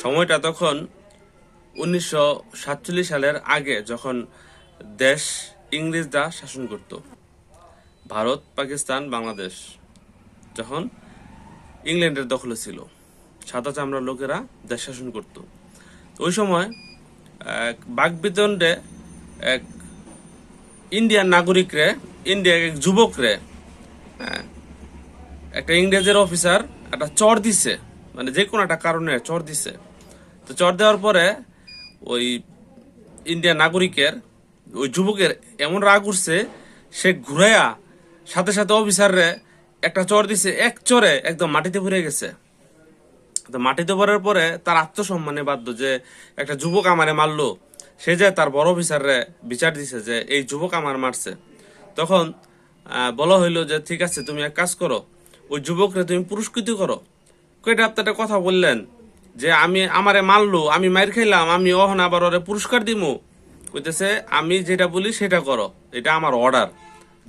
সময়টা তখন 1947 সালের আগে, যখন দেশ ইংরেজরা শাসন করত। ভারত, পাকিস্তান, বাংলাদেশ যখন ইংল্যান্ডের দখলে ছিল, সাদা চামড়ার লোকেরা দেশ শাসন করত। ওই সময় এক বাকবিতণ্ডে এক ইন্ডিয়ান নাগরিকরে, ইন্ডিয়ার এক যুবকরে, হ্যাঁ, একটা ইংরেজের অফিসার একটা চর দিছে, মানে যে কোনো একটা কারণে চর দিছে। তো চর দেওয়ার পরে ওই ইন্ডিয়ান নাগরিকের, ওই যুবকের এমন রাগ উঠছে, সে ঘুরাইয়া সাথে সাথে অফিসাররে একটা চর দিছে, এক চরে একদম মাটিতে পড়ে গেছে। তো মাটিতে পড়ার পরে তার আত্মসম্মানে বাধ্য যে একটা যুবক আমারে মারলো, সে যে তার বড় অফিসাররে বিচার দিছে যে এই যুবক আমার মারছে। তখন বলা হইলো যে ঠিক আছে, তুমি এক কাজ করো, ওই যুবকরে তুমি পুরস্কৃত করো। কয়টা আপনার কথা বললেন যে আমি আমারে মারলো, আমি মার খাইলাম, আমি অহন আবার ওরে পুরস্কার দিমু। কইতেছে আমি যেটা বলি সেটা করো, এটা আমার অর্ডার।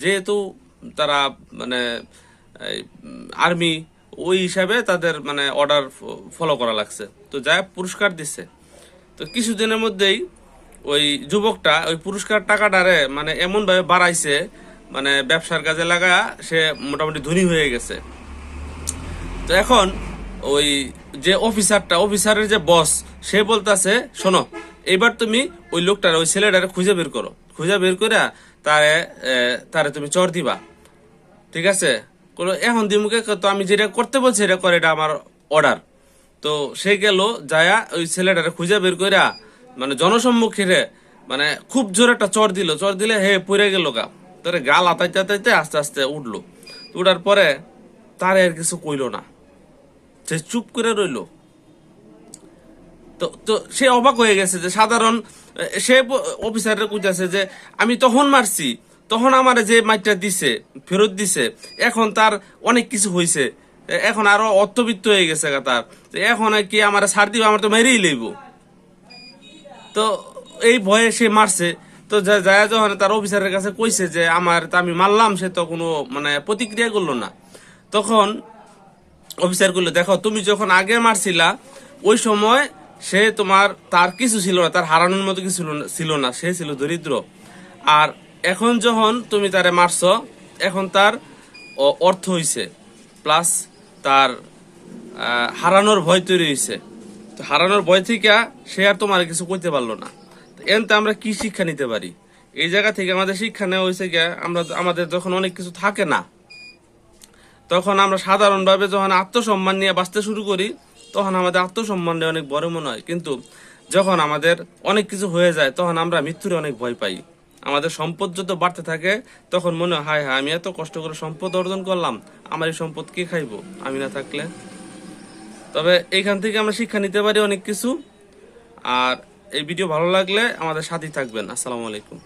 যেহেতু তারা মানে আর্মি, ওই হিসাবে তাদের মানে অর্ডার ফলো করা লাগছে। তো যাই পুরস্কার দিচ্ছে। তো কিছুদিনের মধ্যেই ওই যুবকটা ওই পুরস্কার টাকাটারে মানে এমন ভাবে বাড়াইছে, মানে ব্যবসার কাজে লাগা সে মোটামুটি ধনী হয়ে গেছে। তো এখন ওই যে অফিসারের যে বস, সে বলতেছে শোনো, এবার তুমি ওই লোকটার, ওই ছেলেটারে খুঁজে বের করো, খুঁজে বের করে তারে তারে তুমি চর দিবা, ঠিক আছে? এখন দিমুকে তো আমি যেটা করতে বলছি এটা করে, এটা আমার অর্ডার। তো সে গেল যায়া ওই ছেলেটারে খুঁজে বের কইরা মানে জনসম্মুখে মানে খুব জোরে একটা চর দিল, চর দিলে হে পড়ে গেল গা। তোরে গাল আতাইতে আতাইতে আস্তে আস্তে উঠলো। উঠার পরে তারে আর কিছু কইলো না, সে চুপ করে রইলো। তো তো সে অবাক হয়ে গেছে যে সাধারণ, সে অফিসারের কইতাছে যে আমি তখন মারছি, তখন আমারে যে মাইটটা দিছে ফেরত দিছে, এখন তার অনেক কিছু হয়েছে, এখন আরো অর্থবিত্ত হয়ে গেছে তার, এখন কি আমারে ছাড় দিব, আমার তো মেরেই লইব। তো এই ভয়ে সে মারছে। তো যায় যখন তার অফিসারের কাছে কইছে যে আমার তা আমি মারলাম, সে তো কোনো মানে প্রতিক্রিয়া করলো না। তখন অফিসার গুলো, দেখো তুমি যখন আগে মারছিলা ওই সময় সে তার কিছু ছিল না, তার হারানোর মতো কিছু ছিল না, সে ছিল দরিদ্র। আর এখন যখন তুমি তারে মারছো, এখন তার অর্থ হইছে, প্লাস তার হারানোর ভয় তৈরি হয়েছে। তো হারানোর ভয় থেকে সে আর তোমার কিছু করতে পারলো না। এনতে আমরা কি শিক্ষা নিতে পারি? এই জায়গা থেকে আমাদের শিক্ষা নেওয়া হয়েছে গিয়া, আমাদের যখন অনেক কিছু থাকে না, তখন আমরা সাধারণভাবে যখন আত্মসম্মান নিয়ে বাঁচতে শুরু করি, তখন আমাদের আত্মসম্মানটা অনেক বড় মনে হয়। কিন্তু যখন আমাদের অনেক কিছু হয়ে যায়, তখন আমরা মৃত্যুরে অনেক ভয় পাই। আমাদের সম্পদ যত বাড়তে থাকে, তখন মনে হয় হায় হায়, আমি এত কষ্ট করে সম্পদ অর্জন করলাম, আমার এই সম্পদ কে খাইবো আমি না থাকলে। তবে এইখান থেকে আমরা শিক্ষা নিতে পারি অনেক কিছু। আর এই ভিডিও ভালো লাগলে আমাদের সাথেই থাকবেন। আসসালামু আলাইকুম।